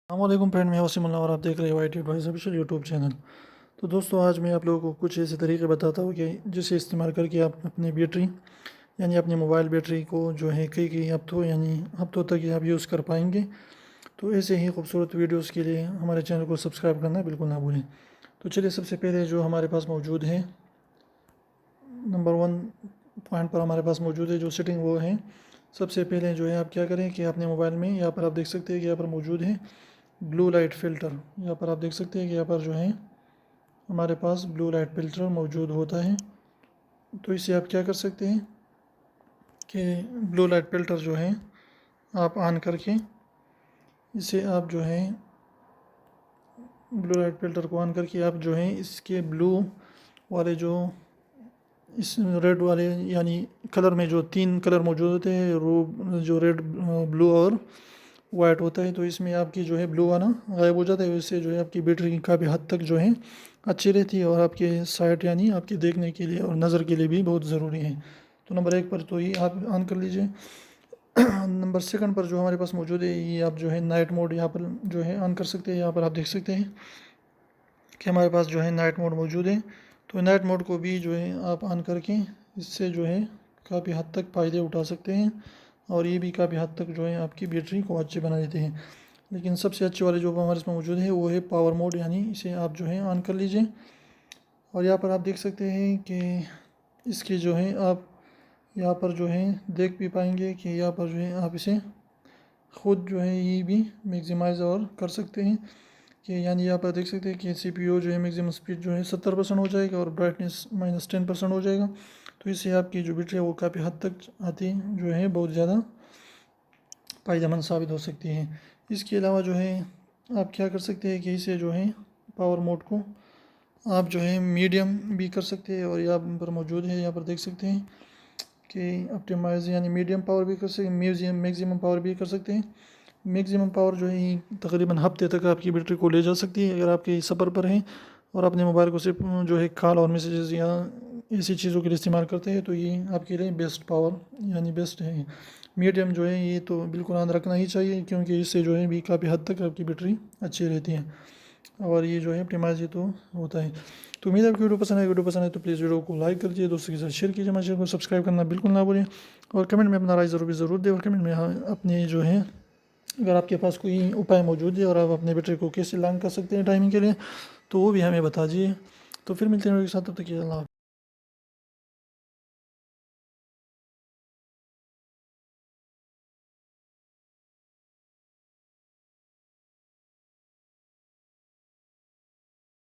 السلام علیکم فرینڈ، میں وسیم اللہ اور آپ دیکھ رہے ہیں Y advise official YouTube channel. تو دوستو، آج میں آپ لوگوں کو کچھ ایسے طریقے بتاتا ہوں کہ جسے استعمال کر کے آپ اپنی بیٹری یعنی اپنے موبائل بیٹری کو جو ہے کئی ہفتوں تک آپ یوز کر پائیں گے۔ تو ایسے ہی خوبصورت ویڈیوز کے لیے ہمارے چینل کو سبسکرائب کرنا بالکل نہ بھولیں۔ تو چلیے، سب سے پہلے جو ہمارے پاس موجود ہے، نمبر 1 پوائنٹ پر ہمارے پاس موجود ہے جو سیٹنگ، وہ ہے سب سے پہلے جو ہے آپ کیا کریں کہ اپنے موبائل میں یہاں پر آپ دیکھ سکتے ہیں کہ یہاں پر موجود ہے بلو لائٹ فلٹر۔ یہاں پر آپ دیکھ سکتے ہیں کہ یہاں پر جو ہے ہمارے پاس بلو لائٹ فلٹر موجود ہوتا ہے۔ تو اسے آپ کیا کر سکتے ہیں کہ بلو لائٹ فلٹر جو ہے آپ آن کر کے اسے آپ جو ہے بلو لائٹ فلٹر کو آن کر کے آپ جو ہے اس کے بلو والے اس ریڈ والے یعنی کلر میں جو 3 کلر موجود ہوتے ہیں، جو ریڈ، بلو اور وائٹ ہوتا ہے، تو اس میں آپ کی جو ہے بلو والا غائب ہو جاتا ہے۔ اس سے جو ہے آپ کی بیٹری کافی حد تک جو ہے اچھی رہتی ہے اور آپ کے سائٹ یعنی آپ کے دیکھنے کے لیے اور نظر کے لیے بھی بہت ضروری ہے۔ تو نمبر 1 پر تو یہ آپ آن کر لیجئے۔ نمبر 2 پر جو ہمارے پاس موجود ہے، یہ آپ جو ہے نائٹ موڈ یہاں پر جو ہے آن کر سکتے ہیں۔ یہاں پر آپ دیکھ سکتے ہیں کہ ہمارے پاس جو ہے نائٹ موڈ موجود ہے۔ تو نائٹ موڈ کو بھی جو ہے آپ آن کر کے اس سے جو ہے کافی حد تک فائدے اٹھا سکتے ہیں اور یہ بھی کافی حد تک جو ہے آپ کی بیٹری کو اچھی بنا دیتے ہیں۔ لیکن سب سے اچھے والے جو ہمارے اس میں موجود ہے وہ ہے پاور موڈ، یعنی اسے آپ جو ہے آن کر لیجئے۔ اور یہاں پر آپ دیکھ سکتے ہیں کہ اس کی جو ہے آپ یہاں پر جو ہے دیکھ بھی پائیں گے کہ یہاں پر جو ہے آپ اسے خود جو ہے یہ بھی میگزیمائز اور کر سکتے ہیں کہ یعنی یہاں پر دیکھ سکتے ہیں کہ سی پی یو جو ہے میگزیمم سپیڈ جو ہے 70% ہو جائے گا اور برائٹنیس -10% ہو جائے گا۔ تو اس سے آپ کی جو بیٹری ہے وہ کافی حد تک آتی جو ہے بہت زیادہ فائدہ مند ثابت ہو سکتی ہے۔ اس کے علاوہ جو ہے آپ کیا کر سکتے ہیں کہ اسے جو ہے پاور موڈ کو آپ جو ہے میڈیم بھی کر سکتے ہیں اور یہاں پر موجود ہے، یہاں پر دیکھ سکتے ہیں کہ آپٹیمائز یعنی میڈیم پاور بھی کر سکتے ہیں، میگزیمم پاور بھی کر سکتے ہیں۔ میگزیمم پاور جو ہے تقریباً ہفتے تک آپ کی بیٹری کو لے جا سکتی ہے اگر آپ کے سفر پر ہیں اور اپنے موبائل کو صرف جو ہے کال اور میسیجز یا ایسی چیزوں کے لیے استعمال کرتے ہیں، تو یہ آپ کے لیے بیسٹ پاور یعنی بیسٹ ہے۔ میڈیم جو ہے یہ تو بالکل آن رکھنا ہی چاہیے کیونکہ اس سے جو ہے بھی کافی حد تک آپ کی بیٹری اچھی رہتی ہے اور یہ جو ہے آپٹیمائز یہ تو ہوتا ہے۔ تو امید ہے آپ کی ویڈیو پسند ہے تو پلیز ویڈیو کو لائک کر دیجیے، دوستوں کے ساتھ شیئر کیجیے، ہمارے چینل کو سبسکرائب کرنا بالکل نہ بھولیں اور کمنٹ میں اپنا رائے ضرور دیں اور کمنٹ میں اپنے جو ہے اگر آپ کے پاس کوئی اپائے موجود ہے اور آپ اپنے بیٹری کو کیسے لانگ کر سکتے ہیں ٹائمنگ کے لیے تو وہ بھی ہمیں بتا دیجیے۔ تو پھر ملتے ہیں ایک ساتھ، تب تک کے لیے اللہ حافظ۔